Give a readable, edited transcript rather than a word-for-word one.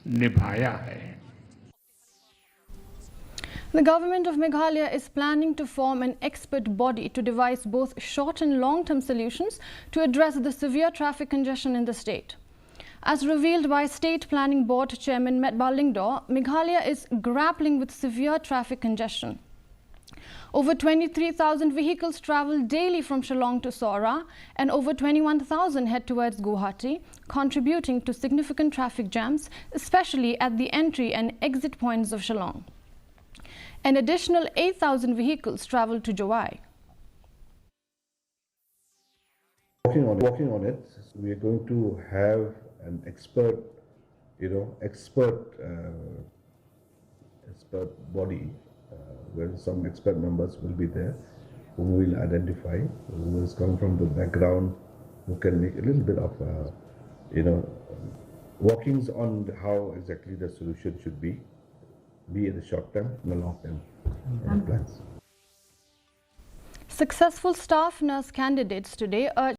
निभाया है। The government of Meghalaya is planning to form an expert body to devise both short and long-term solutions to address the severe traffic congestion in the state. As revealed by State Planning Board Chairman Metbal Lingdaw, Meghalaya is grappling with severe traffic congestion. Over 23,000 vehicles travel daily from Shillong to Saura and over 21,000 head towards Guwahati, contributing to significant traffic jams, especially at the entry and exit points of Shillong. An additional 8,000 vehicles travel to Jowai. Working on it, we are going to have an expert body where some expert members will be there who will identify, who has come from the background, who can make a little bit of workings on how exactly the solution should be in the short term and the long term plans. Successful staff nurse candidates today urged